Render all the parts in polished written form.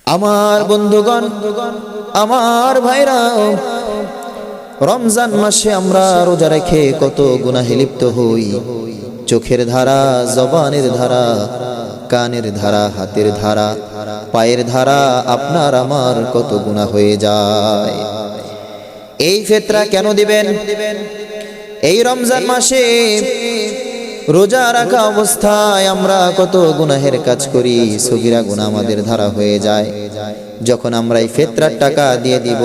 আমার বন্ধুগণ, আমার ভাইরা, রমজান মাসে আমরা রোজা রেখে কত গুনাহে লিপ্ত হই। চোখের ধারা, জবানের ধারা, কানের ধারা, হাতের ধারা, পায়ের ধারা, আপনার আমার কত গুনাহ হয়ে যায়। এই ফিতরা কেন দিবেন? এই রমজান মাসে রোজা রাখা অবস্থায় আমরা কত গুনাহের কাজ করি, সগীরা গুনাহ আমাদের ধারা হয়ে যায়। যখন আমরা এই ফিতরার টাকা দিয়ে দিব,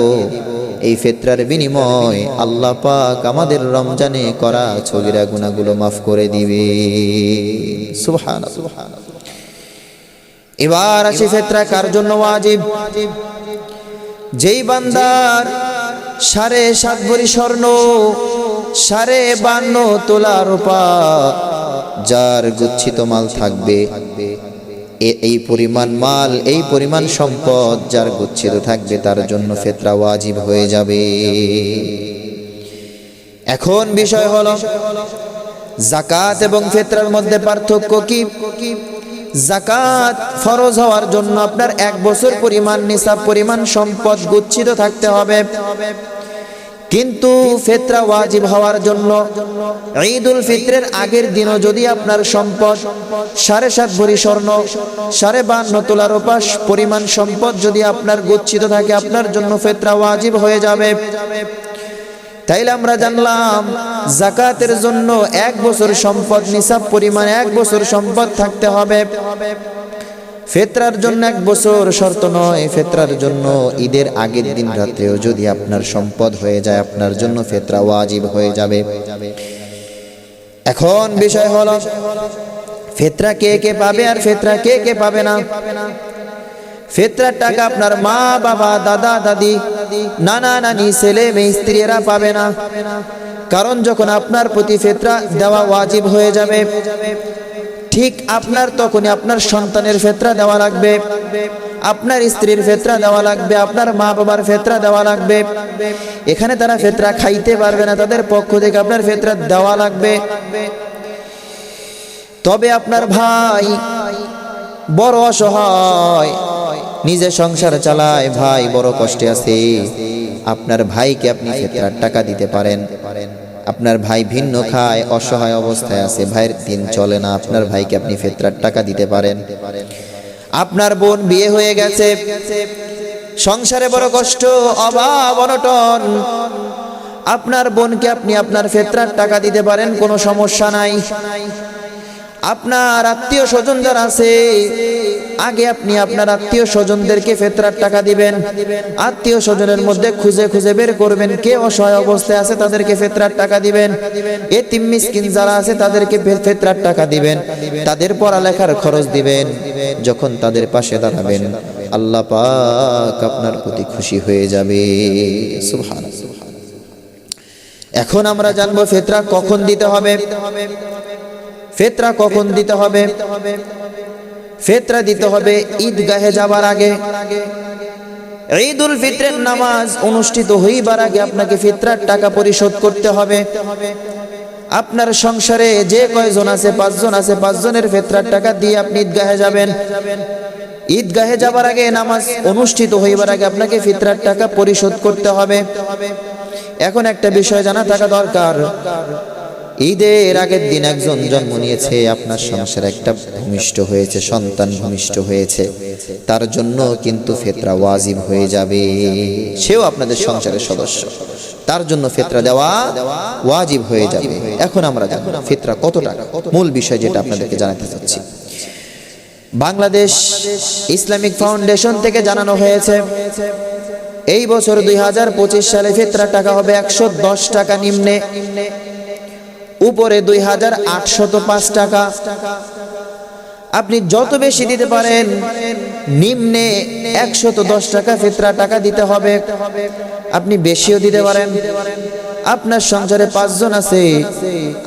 এই ফিতরার বিনিময় আল্লাহ পাক আমাদের রমজানে করা সগীরা গুনাহগুলো মাফ করে দিবে। সুবহানাল্লাহ। এবার আসি ফিতরা কার জন্য ওয়াজিব? যেই বান্দার 7.5 ভরি স্বর্ণ, 52 তোলা রূপা, যার গচ্ছিত মাল থাকবে, এই পরিমাণ মাল, এই পরিমাণ সম্পদ যার গচ্ছিত থাকবে, তার জন্য ফিতরা ওয়াজিব হয়ে যাবে। এখন বিষয় হলো যাকাত এবং ফিতরার মধ্যে পার্থক্য কি? যাকাত ফরজ হওয়ার জন্য আপনার 1 বছর পরিমাণ নিসাব পরিমাণ সম্পদ গচ্ছিত থাকতে হবে, কিন্তু ফিতরা ওয়াজিব হওয়ার জন্য ঈদুল ফিতরের আগের দিনও যদি আপনার সম্পদ 7.5 ভরি স্বর্ণ, 52 তোলা রূপা পরিমাণ সম্পদ যদি আপনার গচ্ছিত থাকে, আপনার জন্য ফিতরা ওয়াজিব হয়ে যাবে। তাইলে আমরা জানলাম যাকাতের জন্য 1 বছর সম্পদ, নিসাব পরিমাণ 1 বছর সম্পদ থাকতে হবে। ফিতরার জন্য 1 বছর শর্ত নয়, ফিতরার জন্য ঈদের আগের দিন রাতেও যদি আপনার সম্পদ হয়ে যায়, আপনার জন্য ফিতরা ওয়াজিব হয়ে যাবে। এখন বিষয় হলো ফিতরা কে কে পাবে আর ফিতরা কে কে পাবে না। ফিতরার টাকা আপনার মা বাবা, দাদা দাদি, নানা নানি, ছেলে মেয়ে, স্ত্রীরা পাবে না। কারণ যখন আপনার প্রতি ফিতরা দেওয়া ওয়াজিব হয়ে যাবে, ঠিক আপনার তখনই আপনার সন্তানের ফিতরা দেওয়া লাগবে, আপনার স্ত্রীর ফিতরা দেওয়া লাগবে, আপনার মা বাবার ফিতরা দেওয়া লাগবে। এখানে তারা ফিতরা খাইতে পারবে না, তাদের পক্ষ থেকে আপনার ফিতরা দেওয়া লাগবে। তবে আপনার ভাই বড় অসহায়, নিজে সংসার চালায়, ভাই বড় কষ্টে আছে, আপনার ভাইকে আপনি ফিতরার টাকা দিতে পারেন। আপনার ভাই ভিন্ন খায়, অসহায় অবস্থায় আছে, ভাইয়ের দিন চলে না, আপনার ভাইকে আপনি ফিতরার টাকা দিতে পারেন। আপনার বোন বিয়ে হয়ে গেছে, সংসারে বড় কষ্ট, অভাব অনটন, আপনার বোনকে আপনি আপনার ফিতরার টাকা দিতে পারেন, কোনো সমস্যা নাই। আপনার আত্মীয় স্বজন যারা আছে, আগে আপনি আপনার আত্মীয় স্বজনদেরকে ফিতরার টাকা দিবেন। আত্মীয় স্বজনের মধ্যে খুঁজে খুঁজে বের করবেন কে অসহায় অবস্থায় আছে, তাদেরকে ফিতরার টাকা দিবেন। এতিম মিসকিন যারা আছে তাদেরকে ফিতরার টাকা দিবেন, তাদের পড়ালেখার খরচ দিবেন। যখন তাদের পাশে দাঁড়াবেন, আল্লাহ পাক আপনার প্রতি খুশি হয়ে যাবে। সুবহানাল্লাহ। এখন আমরা জানবো ফিতরা কখন দিতে হবে। ফিতরা কখন দিতে হবে? ফিতরা দিতে হবে ঈদগাহে যাবার আগে। ঈদুল ফিতরের নামাজ অনুষ্ঠিত হইবার আগে আপনাকে ফিতরার টাকা পরিশোধ করতে হবে। আপনার সংসারে যে কয়জন আছে, 5 জন আছে, 5 জনের ফিতরার টাকা দিয়ে আপনি ঈদগাহে যাবেন। ঈদগাহে যাবার আগে, নামাজ অনুষ্ঠিত হইবার আগে আপনাকে ফিতরার টাকা পরিশোধ করতে হবে। এখন একটা বিষয় জানা থাকা দরকার, ঈদের আগের দিন একজন জন্ম নিয়েছে, আপনার সংসারে একটা ভূমিষ্ঠ হয়েছে, সন্তান ভূমিষ্ঠ হয়েছে, তার জন্য কিন্তু ফিতরা ওয়াজিব হয়ে যাবে। সেও আপনাদের সংসারের সদস্য, তার জন্য ফিতরা দেওয়া ওয়াজিব হয়ে যাবে। এখন আমরা জানব ফিতরা কত টাকা। মূল বিষয় যেটা আপনাদেরকে জানাতে চাচ্ছি, বাংলাদেশ ইসলামিক ফাউন্ডেশন থেকে জানানো হয়েছে এই বছর 2025 সালে ফিতরা টাকা হবে 110 টাকা নিম্নে, উপরে 2805 টাকা। আপনি যত বেশি দিতে পারেন, নিম্নে 110 টাকা ফিতরা টাকা দিতে হবে। আপনি বেশিও দিতে পারেন। আপনার সংসারে 5 জন আছে,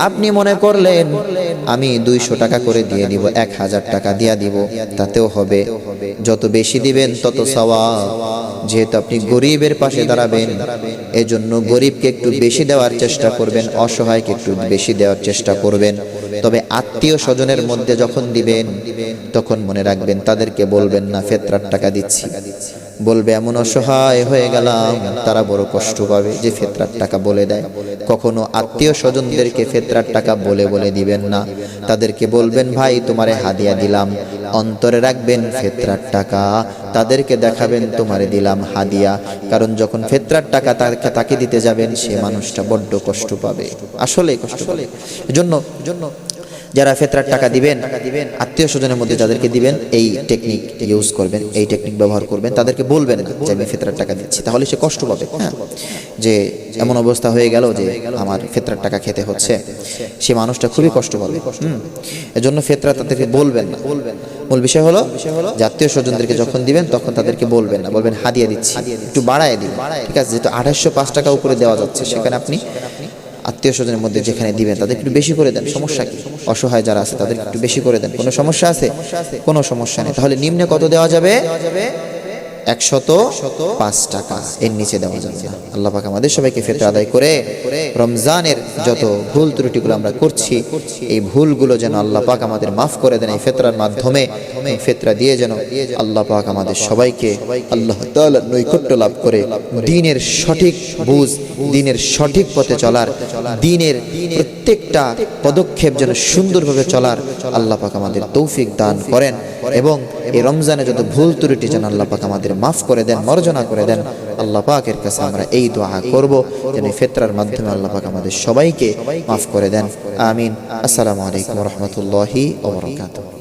আপনি মনে করলেন আমি 200 টাকা করে দিয়ে দিব, 1000 টাকা দিয়া দিব, তাতেও হবে। যত বেশি দিবেন তত সওয়াব। যেহেতু আপনি গরিবের পাশে দাঁড়াবেন, এজন্য গরিবকে গরিবকে একটু বেশি দেওয়ার চেষ্টা করবেন, অসহায়কে একটু বেশি দেওয়ার চেষ্টা করবেন। তবে আত্মীয় স্বজনের মধ্যে যখন দিবেন তখন মনে রাখবেন তাদেরকে বলবেন না ফিতরার টাকা দিচ্ছি, বলবে এমন অসহায় হয়ে গেলাম, তারা বড় কষ্ট পাবে যে ফিতরার টাকা বলে দেয়। কখনো আত্মীয় স্বজনদেরকে ফিতরার টাকা বলে বলে দিবেন না, তাদেরকে বলবেন ভাই তোমারে হাদিয়া দিলাম, অন্তরে রাখবেন ফিতরার টাকা, তাদেরকে দেখাবেন তোমারে দিলাম হাদিয়া। কারণ যখন ফিতরার টাকা তাকে দিতে যাবেন সে মানুষটা বড্ড কষ্ট পাবে, আসলেই কষ্ট পাবে। এজন্য যারা ফিতরার টাকা দিবেন আত্মীয় স্বজনের মধ্যে যাদেরকে দিবেন এই টেকনিক ইউজ করবেন, এই টেকনিক ব্যবহার করবেন। তাদেরকে বলবেন না যে আমি ফিতরার টাকা দিচ্ছি, তাহলে সে কষ্ট পাবে। হ্যাঁ, যে এমন অবস্থা হয়ে গেল যে আমার ফিতরার টাকা খেতে হচ্ছে, সে মানুষটা খুবই কষ্ট পাবে। এজন্য ফিতরা তাদেরকে বলবেন না। মূল বিষয় হলো যে আত্মীয় স্বজনদেরকে যখন দিবেন তখন তাদেরকে বলবেন না, বলবেন হাদিয়া দিচ্ছি, একটু বাড়ায় দিবেন। ঠিক আছে, যেহেতু 2805 টাকা উপরে দেওয়া যাচ্ছে, সেখানে আপনি আত্মীয় স্বজনের মধ্যে যেখানে দিবেন তাদের একটু বেশি করে দেন, সমস্যা কি? অসহায় যারা আছে তাদের একটু বেশি করে দেন, কোনো সমস্যা আছে? কোনো সমস্যা নেই। তাহলে নিম্নে কত দেওয়া যাবে? 105 টাকা, এর নিচে দেওয়া যাবে না। আল্লাহ পাক আমাদের সবাইকে ফিতরা আদায় করে রমজানের যত ভুল ত্রুটিগুলো আমরা করছি এই ভুলগুলো যেন আল্লাহ পাক আমাদের মাফ করে দেন এই ফিতরার মাধ্যমে। ফিতরা দিয়ে যেন আল্লাহ পাক আমাদের সবাইকে আল্লাহ তাআলার নৈকট্য লাভ করে দ্বীনের সঠিক বুঝ, দ্বীনের সঠিক পথে চলার, দ্বীনের প্রত্যেকটা পদক্ষেপ যেন সুন্দরভাবে চলার আল্লাহ পাক আমাদের তৌফিক দান করেন। এবং এই রমজানে যত ভুল ত্রুটি যেন আল্লাহ পাক আমাদের মাফ করে দেন, মার্জনা করে দেন। আল্লাহ পাকের কাছে আমরা এই দোয়া করব যেন ফিতরার মাধ্যমে আল্লাহ পাক আমাদের সবাইকে মাফ করে দেন। আমিন। আসসালামু আলাইকুম ওয়া রাহমাতুল্লাহি ওয়া বারাকাতুহু।